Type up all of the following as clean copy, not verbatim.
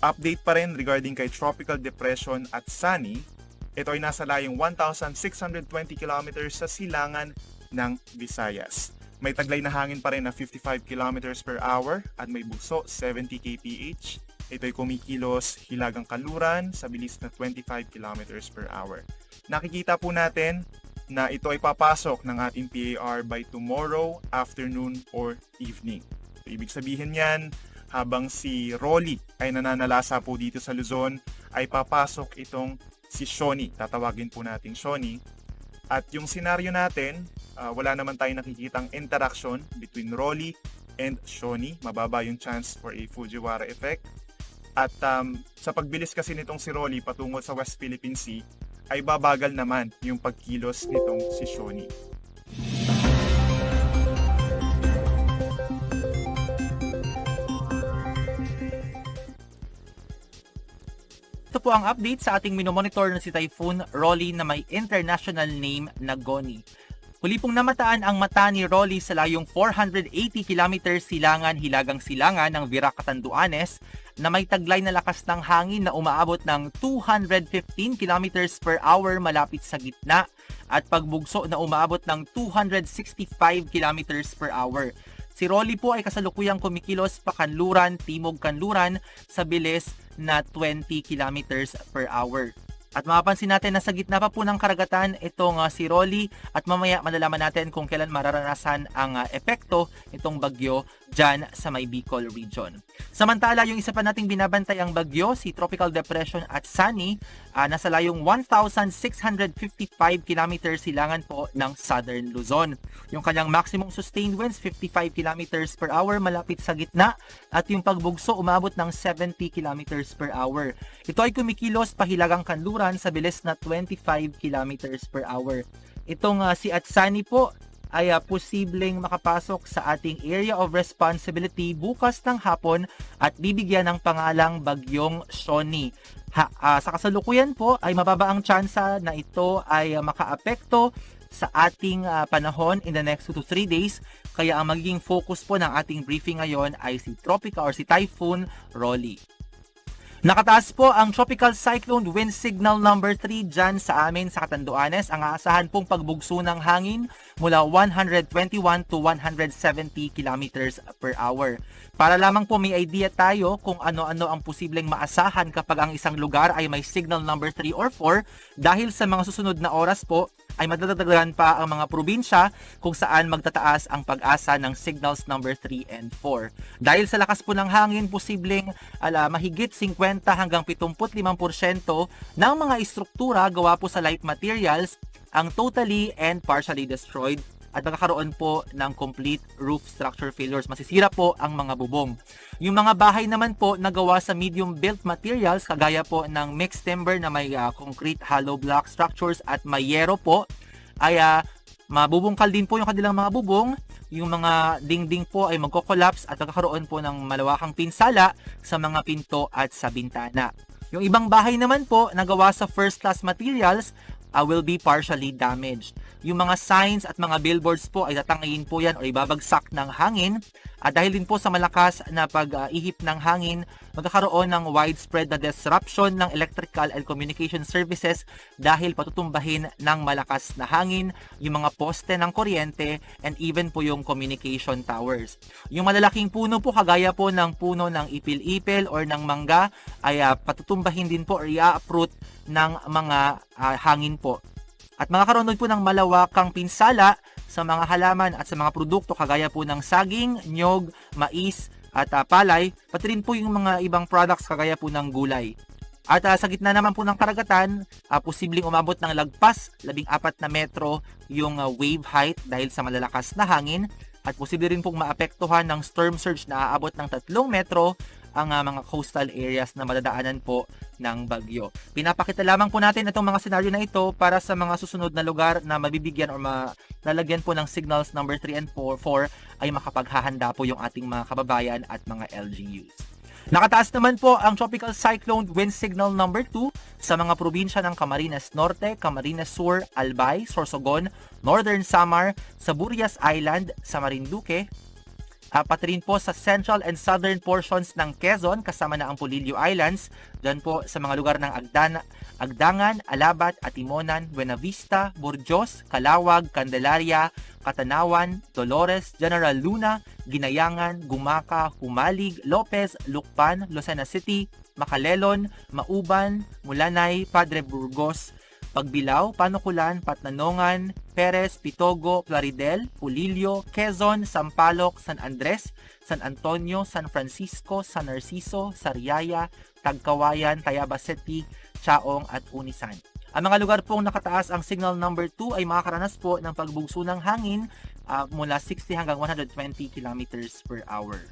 Update pa rin regarding kay Tropical Depression at Sunny. Ito ay nasa layong 1,620 kilometers sa silangan ng Visayas. May taglay na hangin pa rin na 55 kilometers per hour at may buso 70 kph. Ito ay kumikilos hilagang kanluran sa bilis na 25 kilometers per hour. Nakikita po natin na ito ay papasok ng ating PAR by tomorrow afternoon or evening. So, ibig sabihin yan, habang si Rolly ay nananalasa po dito sa Luzon, ay papasok itong si Shoni. Tatawagin po natin Shoni. At yung senaryo natin, wala naman tayong nakikitang interaction between Rolly and Shoni. Mababa yung chance for a Fujiwara effect. At sa pagbilis kasi nitong si Rolly patungo sa West Philippine Sea, ay babagal naman yung pagkilos nitong si Shoni. Ito po ang update sa ating minomonitor na si Typhoon Rolly na may international name na Goni. Huli pong namataan ang mata ni Rolly sa layong 480 km silangan hilagang silangan ng Virac Catanduanes na may taglay na lakas ng hangin na umaabot ng 215 km per hour malapit sa gitna at pagbugso na umaabot ng 265 km per hour. Si Rolly po ay kasalukuyang kumikilos pa kanluran, timog kanluran sa bilis na 20 kilometers per hour. At mapapansin natin na sa gitna pa po ng karagatan itong si Rolly at mamaya malalaman natin kung kailan mararanasan ang epekto itong bagyo dyan sa may Bicol region. Samantala, yung isa pa nating binabantay ang bagyo, si Tropical Depression at Sunny, nasa layong 1,655 km silangan po ng Southern Luzon. Yung kanyang maximum sustained winds, 55 km per hour malapit sa gitna at yung pagbugso umabot ng 70 km per hour. Ito ay kumikilos pahilagang kanluran sa bilis na 25 km per hour. Itong si Atsani po ay posibleng makapasok sa ating area of responsibility bukas ng hapon at bibigyan ng pangalang Bagyong Shoni. Sa kasalukuyan po ay mababa ang tsansa na ito ay makaapekto sa ating panahon in the next 2 to 3 days. Kaya ang magiging focus po ng ating briefing ngayon ay si Tropical or si Typhoon Rolly. Nakataas po ang Tropical Cyclone Wind Signal number 3 dyan sa amin sa Catanduanes. Ang aasahan pong pagbugso ng hangin mula 121 to 170 kilometers per hour. Para lamang po may idea tayo kung ano-ano ang posibleng maasahan kapag ang isang lugar ay may signal number 3 or 4 dahil sa mga susunod na oras po ay madadagdagan pa ang mga probinsya kung saan magtataas ang pag-asa ng signals number 3 and 4. Dahil sa lakas po ng hangin, posibleng mahigit 50 hanggang 75% ng mga istruktura gawa po sa light materials ang totally and partially destroyed at magkakaroon po ng complete roof structure failures. Masisira po ang mga bubong. Yung mga bahay naman po na gawa sa medium built materials kagaya po ng mixed timber na may concrete hollow block structures at may yero po ay mabubungkal din po yung kanilang mga bubong. Yung mga dingding po ay magko-collapse at magkakaroon po ng malawakang pinsala sa mga pinto at sa bintana. Yung ibang bahay naman po na gawa sa first class materials will be partially damaged. Yung mga signs at mga billboards po ay tatangayin po yan o ibabagsak ng hangin. At dahil din po sa malakas na pag-ihip ng hangin, magkakaroon ng widespread na disruption ng electrical and communication services dahil patutumbahin ng malakas na hangin, yung mga poste ng kuryente, and even po yung communication towers. Yung malalaking puno po, kagaya po ng puno ng ipil-ipil or ng mangga, ay patutumbahin din po or i-uproot ng mga hangin po. At magkakaroon po ng malawakang pinsala sa mga halaman at sa mga produkto kagaya po ng saging, nyog, mais at palay, pati rin po yung mga ibang products kagaya po ng gulay. At sa gitna naman po ng karagatan, posibleng umabot ng lagpas 14 na metro yung wave height dahil sa malalakas na hangin at posible rin pong maapektuhan ng storm surge na aabot ng 3 metro ang mga coastal areas na madadaanan po ng bagyo. Pinapakita lamang po natin itong mga senaryo na ito para sa mga susunod na lugar na mabibigyan o malalagyan po ng signals number 3 and 4 ay makapaghahanda po yung ating mga kababayan at mga LGUs. Nakataas naman po ang Tropical Cyclone Wind Signal number 2 sa mga probinsya ng Camarines Norte, Camarines Sur, Albay, Sorsogon, Northern Samar, Saburias Island, sa Marinduque, Pati rin po sa central and southern portions ng Quezon, kasama na ang Polillo Islands. Diyan po sa mga lugar ng Agdangan, Alabat, Atimonan, Buena Vista, Burgos, Calawag, Candelaria, Catanawan, Dolores, General Luna, Ginayangan, Gumaca, Humalig, Lopez, Lucpan, Lucena City, Macalelon, Mauban, Mulanay, Padre Burgos, Pagbilao, Panukulan, Patnanongan, Perez, Pitogo, Plaridel, Pulilio, Quezon, Sampaloc, San Andres, San Antonio, San Francisco, San Narciso, Sariaya, Tagkawayan, Tayabas City, Chaong at Unisan. Ang mga lugar pong nakataas ang signal number 2 ay makakaranas po ng pagbugso ng hangin mula 60 hanggang 120 kilometers per hour.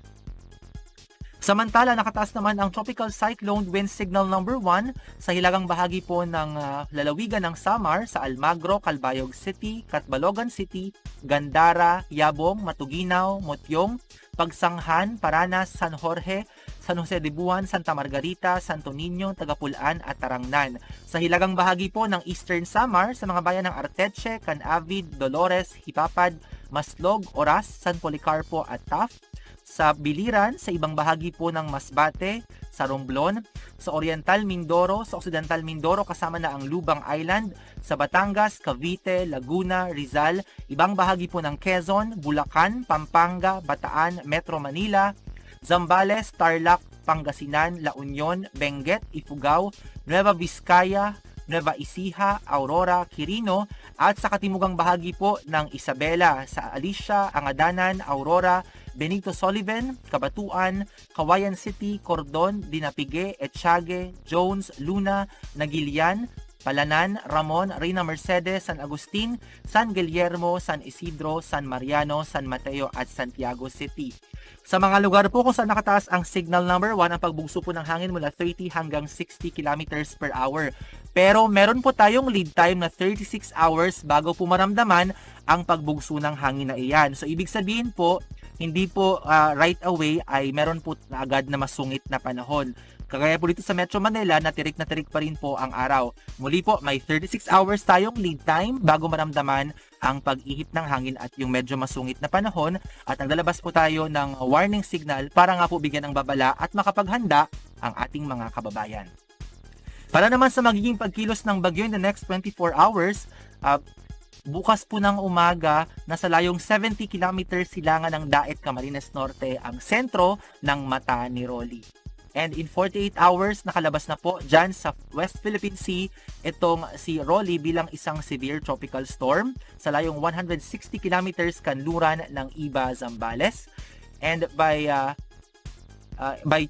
Samantala, nakataas naman ang tropical cyclone wind signal number 1 sa hilagang bahagi po ng lalawigan ng Samar sa Almagro, Calbayog City, Catbalogan City, Gandara, Yabong, Matuginaw, Motyong, Pagsanghan, Paranas, San Jorge, San Jose de Buan, Santa Margarita, Santo Niño, Tagapulaan at Tarangnan. Sa hilagang bahagi po ng Eastern Samar sa mga bayan ng Arteche, Canavid, Dolores, Hipapad, Maslog, Oras, San Policarpo at Taft. Sa Biliran, sa ibang bahagi po ng Masbate, sa Romblon, sa Oriental Mindoro, sa Occidental Mindoro kasama na ang Lubang Island, sa Batangas, Cavite, Laguna, Rizal, ibang bahagi po ng Quezon, Bulacan, Pampanga, Bataan, Metro Manila, Zambales, Tarlac, Pangasinan, La Union, Benguet, Ifugao, Nueva Vizcaya, Nueva Ecija, Aurora, Quirino, at sa katimugang bahagi po ng Isabela, sa Alicia, Angadanan, Aurora, Benito Sullivan, Cabatuan, Kawayan City, Cordon, Dinapigue, Etchage, Jones, Luna, Nagilian, Palanan, Ramon, Reina Mercedes, San Agustin, San Guillermo, San Isidro, San Mariano, San Mateo at Santiago City. Sa mga lugar po kung saan nakataas ang signal number 1, ang pagbugso po ng hangin mula 30 hanggang 60 kilometers per hour. Pero meron po tayong lead time na 36 hours bago po maramdaman ang pagbugso ng hangin na iyan. So ibig sabihin po, hindi po right away ay meron po na agad na masungit na panahon. Kagaya po dito sa Metro Manila, na tirik pa rin po ang araw. Muli po, may 36 hours tayong lead time bago maramdaman ang pag-ihip ng hangin at yung medyo masungit na panahon, at naglalabas po tayo ng warning signal para nga po bigyan ng babala at makapaghanda ang ating mga kababayan. Para naman sa magiging pagkilos ng bagyo in the next 24 hours, bukas po ng umaga, nasa layong 70 kilometers silangan ng Daet, Camarines Norte ang sentro ng mata ni Rolly. And in 48 hours, nakalabas na po dyan sa West Philippine Sea itong si Rolly bilang isang severe tropical storm sa layong 160 kilometers kanluran ng Iba, Zambales. And by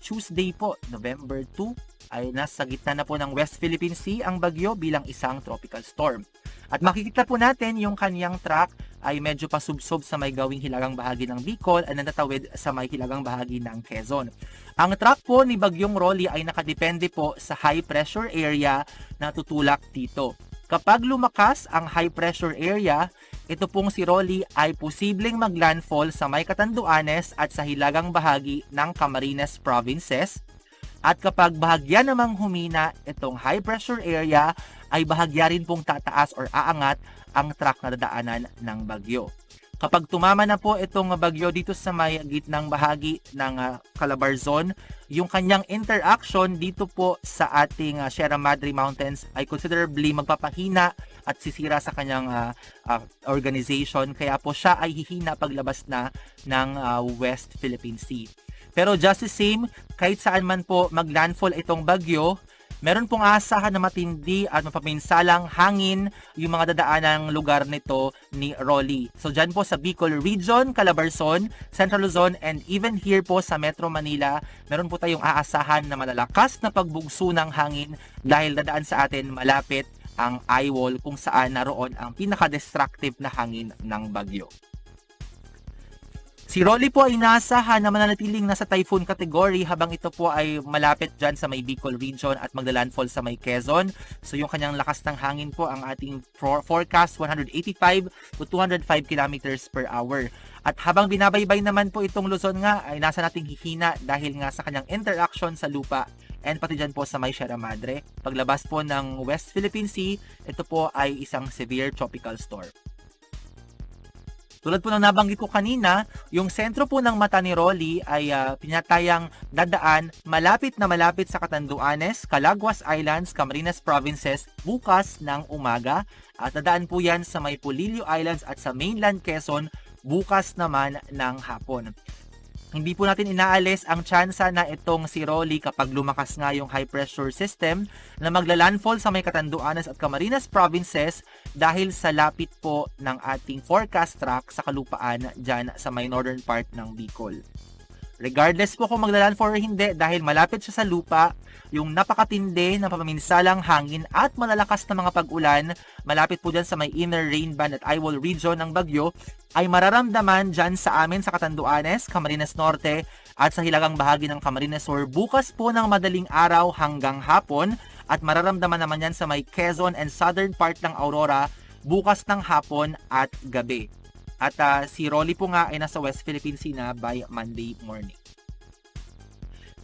Tuesday po, November 2, ay nasa gitna na po ng West Philippine Sea ang bagyo bilang isang tropical storm. At makikita po natin yung kanyang track ay medyo pasubsob sa may gawing hilagang bahagi ng Bicol at natatawid sa may hilagang bahagi ng Quezon. Ang track po ni Bagyong Rolly ay nakadepende po sa high pressure area na tutulak dito. Kapag lumakas ang high pressure area, ito pong si Rolly ay posibleng maglandfall sa may Catanduanes at sa hilagang bahagi ng Camarines Provinces. At kapag bahagya namang humina itong high pressure area, ay bahagya rin pong tataas or aangat ang track na dadaanan ng bagyo. Kapag tumama na po itong bagyo dito sa may gitnang bahagi ng Calabarzon, yung kanyang interaction dito po sa ating Sierra Madre Mountains ay considerably magpapahina at sisira sa kanyang organization. Kaya po siya ay hihina paglabas na ng West Philippine Sea. Pero just the same, kahit saan man po maglandfall itong bagyo, meron pong aasahan na matindi at mapaminsalang hangin yung mga dadaanang lugar nito ni Rolly. So dyan po sa Bicol Region, Calabarzon, Central Luzon, and even here po sa Metro Manila, meron po tayong aasahan na malalakas na pagbugso ng hangin dahil dadaan sa atin malapit ang eye wall kung saan naroon ang pinaka-destructive na hangin ng bagyo. Si Rolly po ay inaasahan na mananatiling nasa typhoon category habang ito po ay malapit dyan sa may Bicol region at maglalandfall sa may Quezon. So yung kanyang lakas ng hangin po, ang ating forecast 185 to 205 kilometers per hour. At habang binabaybay naman po itong Luzon nga ay nasa nating hihina dahil nga sa kanyang interaction sa lupa and pati dyan po sa may Sierra Madre. Paglabas po ng West Philippine Sea, ito po ay isang severe tropical storm. Tulad po ng nabanggit ko kanina, yung sentro po ng mata ni Rolly ay pinatayang dadaan malapit na malapit sa Catanduanes, Calaguas Islands, Camarines Provinces bukas ng umaga. At dadaan po yan sa may Polillo Islands at sa mainland Quezon bukas naman ng hapon. Hindi po natin inaalis ang tsansa na itong si Rolly kapag lumakas nga yung high pressure system na magla-landfall sa may Catanduanes at Camarines Provinces dahil sa lapit po ng ating forecast track sa kalupaan dyan sa may northern part ng Bicol. Regardless po kung magla-landfall o hindi dahil malapit siya sa lupa, yung napakatindi na pamaminsalang hangin at malalakas na mga pag-ulan malapit po dyan sa may inner rain band at eyewall region ng Bagyo ay mararamdaman dyan sa amin sa Catanduanes, Camarines Norte at sa hilagang bahagi ng Camarines Sur bukas po ng madaling araw hanggang hapon at mararamdaman naman yan sa may Quezon and southern part ng Aurora bukas ng hapon at gabi. At si Rolly po nga ay nasa West Philippine Sea na by Monday morning.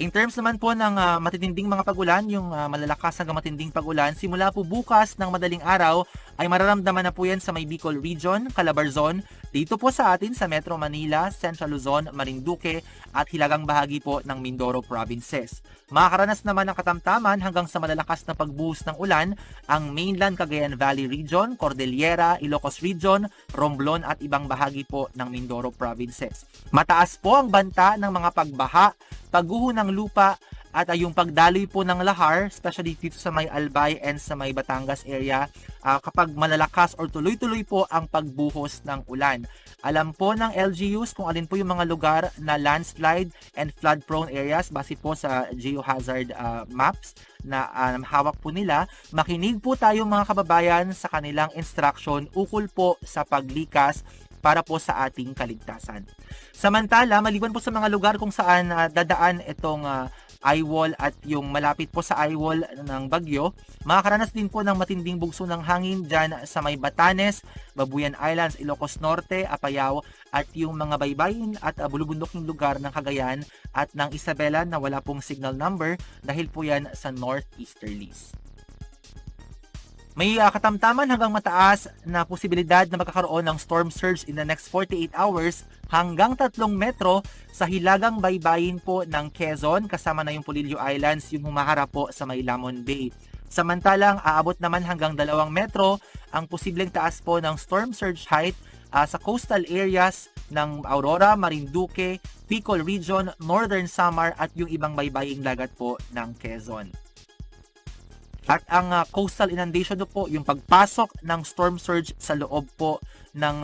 In terms naman po ng matitinding mga pag-ulan, yung malalakas hanggang matinding pag-ulan, simula po bukas ng madaling araw ay mararamdaman na po yan sa may Bicol Region, Calabarzon, dito po sa atin sa Metro Manila, Central Luzon, Marinduque at hilagang bahagi po ng Mindoro Provinces. Makakaranas naman ng katamtaman hanggang sa malalakas na pagbuhos ng ulan ang mainland Cagayan Valley Region, Cordillera, Ilocos Region, Romblon at ibang bahagi po ng Mindoro Provinces. Mataas po ang banta ng mga pagbaha, pagguho ng lupa at yung pagdaloy po ng lahar, especially dito sa may Albay and sa may Batangas area kapag malalakas or tuloy-tuloy po ang pagbuhos ng ulan. Alam po ng LGUs kung alin po yung mga lugar na landslide and flood prone areas base po sa geohazard maps na hawak po nila. Makinig po tayo mga kababayan sa kanilang instruction ukol po sa paglikas para po sa ating kaligtasan. Samantala, maliban po sa mga lugar kung saan dadaan itong eyewall at yung malapit po sa eyewall ng Bagyo, makakaranas din po ng matinding bugso ng hangin dyan sa may Batanes, Babuyan Islands, Ilocos Norte, Apayao at yung mga baybayin at bulubunduking lugar ng Cagayan at ng Isabela na wala pong signal number dahil po yan sa northeasterlies. May katamtaman hanggang mataas na posibilidad na magkakaroon ng storm surge in the next 48 hours hanggang 3 metro sa hilagang baybayin po ng Quezon kasama na yung Polillo Islands yung humaharap po sa may Lamon Bay. Samantalang aabot naman hanggang 2 metro ang posibleng taas po ng storm surge height sa coastal areas ng Aurora, Marinduque, Bicol Region, Northern Samar at yung ibang baybaying dagat po ng Quezon. At ang coastal inundation po, yung pagpasok ng storm surge sa loob po ng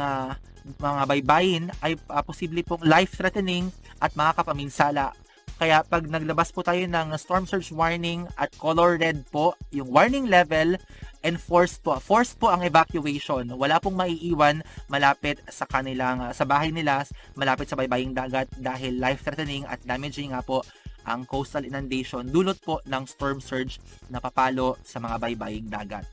mga baybayin ay posible pong life-threatening at makakapaminsala. Kaya pag naglabas po tayo ng storm surge warning at color red po, yung warning level, enforced po ang evacuation. Wala pong maiiwan malapit sa kanilang sa bahay nila, malapit sa baybaying dagat dahil life-threatening at damaging nga po ang coastal inundation dulot po ng storm surge na papalo sa mga baybaying dagat.